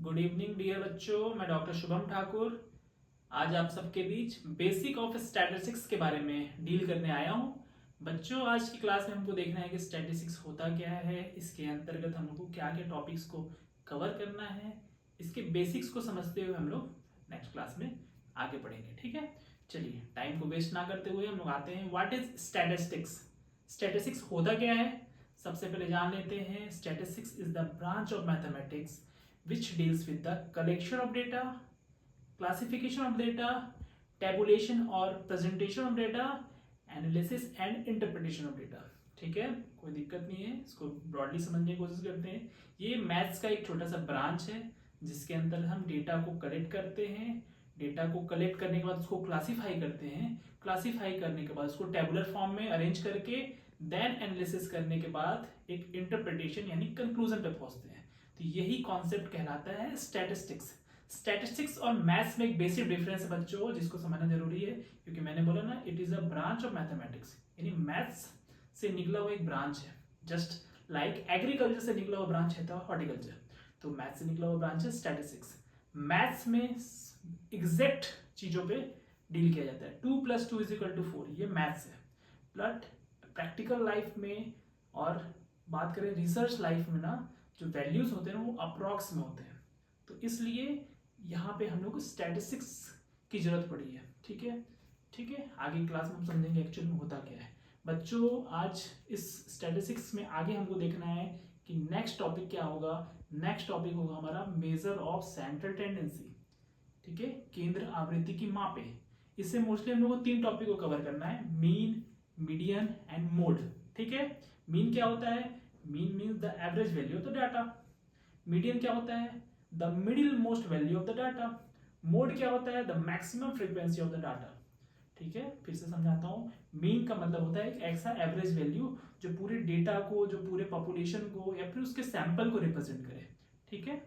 Good evening dear बच्चों, मैं doctor Shubham Thakur आज आप सबके बीच बेसिक ऑफ स्टैटिस्टिक्स के बारे में डील करने आया हूँ। बच्चों, आज की क्लास में हमको देखना है कि स्टैटिस्टिक्स होता क्या है, इसके अंतर्गत हम लोग को क्या क्या टॉपिक्स को कवर करना है, इसके बेसिक्स को समझते हुए हम लोग नेक्स्ट क्लास में आगे बढ़ेंगे। ठीक है, चलिए टाइम को वेस्ट ना करते हुए हम लोग आते हैं। What is statistics? स्टैटिस्टिक्स होता क्या है, सबसे पहले जान लेते हैं। Statistics is the branch of mathematics which deals with the collection of data, classification of data, tabulation or presentation of data, analysis and interpretation of data। ठीक है, कोई दिक्कत नहीं है, इसको ब्रॉडली समझने की कोशिश करते हैं। ये मैथ्स का एक छोटा सा ब्रांच है जिसके अंदर हम डेटा को कलेक्ट करते हैं। डेटा को कलेक्ट करने के बाद उसको क्लासीफाई करते हैं। क्लासीफाई करने के बाद उसको टेबुलर फॉर्म में अरेंज करके देन एनालिसिस करने के बाद एक इंटरप्रिटेशन यानी कंक्लूजन पे पहुंचते हैं। तो यही कॉन्सेप्ट कहलाता है स्टैटिस्टिक्स। स्टैटिस्टिक्स और मैथ्स में एक बेसिक डिफरेंस है बच्चों, जिसको समझना जरूरी है, क्योंकि मैंने बोला ना it is a branch of mathematics, यानी मैथ्स से निकला हुआ एक ब्रांच है। जस्ट लाइक एग्रीकल्चर से निकला हुआ ब्रांच है हॉर्टिकल्चर, तो मैथ्स से निकला हुआ ब्रांच है स्टैटिस्टिक्स। मैथ्स में एग्जैक्ट चीजों पे डील किया जाता है। 2+2=4 ये मैथ्स है। बट प्रैक्टिकल लाइफ में और बात करें रिसर्च लाइफ में ना, जो वैल्यूज होते हैं वो अप्रॉक्स में होते हैं, तो इसलिए यहाँ पे हम लोग को स्टैटिस्टिक्स की जरूरत पड़ी है। ठीक है, ठीक है, आगे क्लास में हम समझेंगे एक्चुअल में होता क्या है। बच्चों, आज इस स्टैटिस्टिक्स में आगे हमको देखना है कि नेक्स्ट टॉपिक क्या होगा। नेक्स्ट टॉपिक होगा हमारा मेजर ऑफ सेंट्रल टेंडेंसी। ठीक है, केंद्र आवृत्ति की मापे। इससे मोस्टली हम लोग को 3 टॉपिक को कवर करना है, मीन, मीडियन एंड मोड। ठीक है, मीन क्या होता है? Mean means the average value of the data. Median क्या होता है? The middle most value of the data. Mode क्या होता है? The maximum frequency of the data. ठीक है, फिर से समझाता हूँ। मीन का मतलब होता है एक ऐसा एवरेज वैल्यू जो पूरे डेटा को, जो पूरे पॉपुलेशन को या फिर उसके सैंपल को रिप्रेजेंट करे। ठीक है,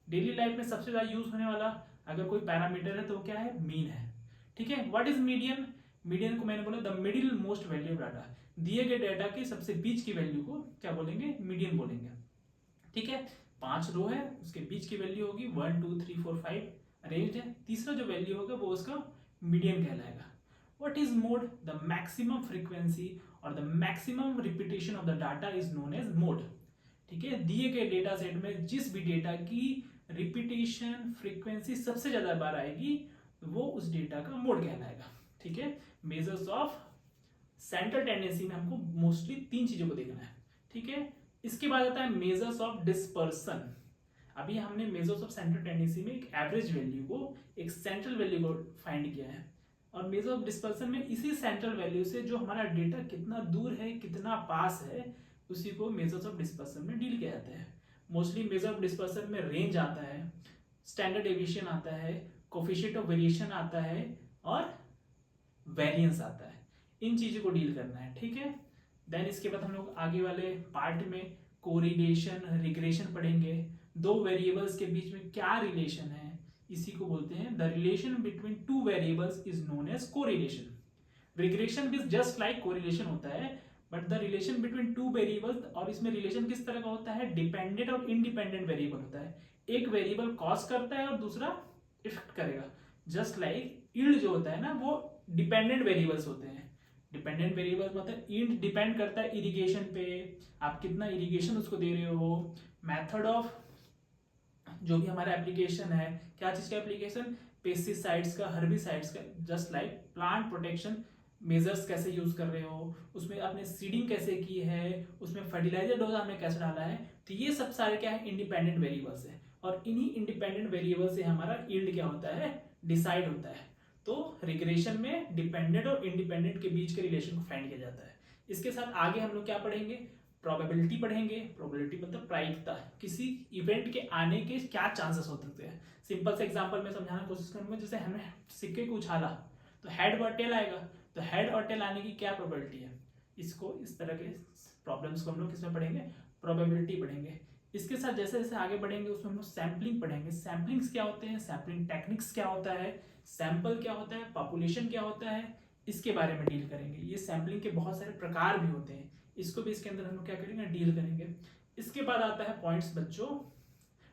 डेली लाइफ में सबसे ज्यादा यूज होने वाला अगर कोई पैरामीटर है तो क्या है? मीन है। ठीक है, व्हाट इज मीडियन? मीडियन को मैंने बोला the middle most value of data. दिए गए डाटा के सबसे बीच की वैल्यू को क्या बोलेंगे? मीडियन बोलेंगे। ठीक है, 5 रो है, उसके बीच की वैल्यू होगी 1 2 3 4 5 अरेंज्ड है। तीसरा जो वैल्यू होगा वो उसका मीडियन कहलाएगा। What is mode? The maximum frequency और the maximum repetition of the data is known as mode. ठीक है, दिए गए डेटा सेट में जिस भी डेटा की रिपीटेशन फ्रीक्वेंसी सबसे ज्यादा बार आएगी वो उस डेटा का मोड कहलाएगा। ठीक है, मेजर्स ऑफ सेंट्रल टेंडेंसी में हमको मोस्टली 3 चीजों को देखना है। ठीक है, इसके बाद आता है मेजर्स ऑफ डिस्पर्सन। अभी हमने मेजर्स ऑफ सेंट्रल टेंडेंसी में एक एवरेज वैल्यू को, एक सेंट्रल वैल्यू को फाइंड किया है, और मेजर ऑफ डिस्पर्सन में इसी सेंट्रल वैल्यू से जो हमारा डेटा कितना दूर है, कितना पास है, उसी को मेजर्स ऑफ डिस्पर्सन में डील किया जाता है। मोस्टली मेजर ऑफ डिस्पर्सन में रेंज आता है, स्टैंडर्ड डेविएशन आता है, कोफिशिएंट ऑफ वेरिएशन आता है और वेरिएंस आता है। इन चीजों को डील करना है। ठीक है, देन इसके बाद हम लोग आगे वाले पार्ट में कोरिलेशन, रिग्रेशन पढ़ेंगे। 2 वेरिएबल्स के बीच में क्या रिलेशन है, इसी को बोलते हैं the relation between 2 variables is known as correlation. Regression भी जस्ट लाइक कोरिलेशन होता है, but the relation between 2 variables, और इसमें रिलेशन किस तरह का होता है? डिपेंडेंट और इंडिपेंडेंट वेरिएबल होता है। एक वेरिएबल कॉज करता है और दूसरा इफेक्ट करेगा। जस्ट लाइक यील्ड जो होता है ना, वो डिपेंडेंट वेरिएबल्स होते हैं। डिपेंडेंट वेरिएबल्स मतलब यील्ड डिपेंड करता है इरिगेशन पे, आप कितना इरिगेशन उसको दे रहे हो, मेथड ऑफ जो भी हमारा एप्लीकेशन है, क्या चीज का एप्लीकेशन? पेस्टिसाइड्स का, हर्बिसाइड्स का। Just like plant protection measures कैसे यूज कर रहे हो, उसमें आपने सीडिंग कैसे की है, उसमें फर्टिलाइजर डोज आपने कैसे डाला है, तो ये सब सारे क्या है? इंडिपेंडेंट वेरिएबल्स है, और इन्हीं इंडिपेंडेंट वेरिएबल से हमारा यील्ड क्या होता है? डिसाइड होता है। तो रिग्रेशन में डिपेंडेंट और इंडिपेंडेंट के बीच के रिलेशन को फाइंड किया जाता है। इसके साथ आगे हम लोग क्या पढ़ेंगे? प्रोबेबिलिटी पढ़ेंगे। प्रोबेबिलिटी मतलब प्रायिकता, किसी इवेंट के आने के क्या चांसेस हो सकते हैं। सिंपल से एग्जांपल में समझाने की कोशिश करूंगा, जैसे हमने सिक्के को उछाला तो हेड और टेल आएगा, तो हेड और टेल आने की क्या प्रोबेबिलिटी है। इसको, इस तरह के प्रॉब्लम्स को हम लोग किसमें पढ़ेंगे? प्रोबेबिलिटी पढ़ेंगे। इसके साथ जैसे जैसे आगे बढ़ेंगे उसमें हम लोग सैम्पलिंग पढ़ेंगे। सैम्पलिंग्स क्या होते हैं, सैम्पलिंग टेक्निक्स क्या होता है, सैंपल क्या होता है, पॉपुलेशन क्या होता है, इसके बारे में डील करेंगे। ये सैम्पलिंग के बहुत सारे प्रकार भी होते हैं, इसको भी इसके अंदर हम लोग क्या करेंगे? डील करेंगे। इसके बाद आता है पॉइंट्स बच्चों,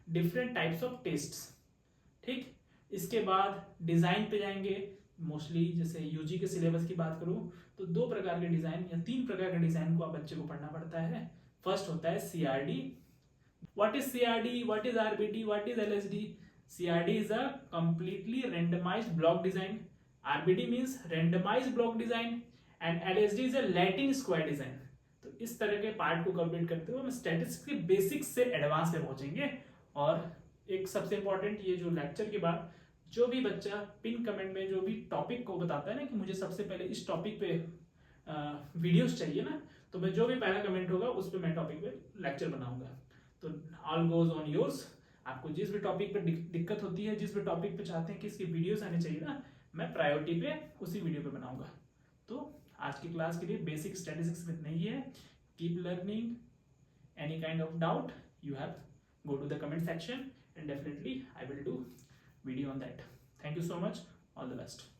डिफरेंट टाइप्स ऑफ टेस्ट्स। ठीक, इसके बाद डिज़ाइन पे जाएंगे। मोस्टली जैसे यूजी के सिलेबस की बात करूँ तो 2 प्रकार के डिज़ाइन या 3 प्रकार के डिज़ाइन को आप बच्चे को पढ़ना पड़ता है। फर्स्ट होता है CRD। What is CRD? What is RBD? What is LSD? CRD is a completely randomized block design. RBD means randomized block design and LSD is a Latin square design. तो इस तरह के पार्ट को complete करते हुए हम statistics के basics से एडवांस पे पहुंचेंगे। और एक सबसे इंपॉर्टेंट, ये जो लेक्चर के बाद जो भी बच्चा पिन कमेंट में जो भी टॉपिक को बताता है ना कि मुझे सबसे पहले इस टॉपिक पे वीडियोस चाहिए ना, तो मैं जो भी पहला कमेंट होगा उस पर मैं टॉपिक पे लेक्चर बनाऊंगा। तो ऑल गोज ऑन योर्स। आपको जिस भी टॉपिक पे दिक्कत होती है, जिस भी टॉपिक पे चाहते हैं कि इसकी वीडियोस आने चाहिए ना, मैं प्रायोरिटी पे उसी वीडियो पे बनाऊंगा। तो आज की क्लास के लिए बेसिक स्टैटिस्टिक्स में इतना ही है। Keep learning. Any kind of doubt you have, go to the comment section and definitely I will do video on that. Thank you so much. All the best.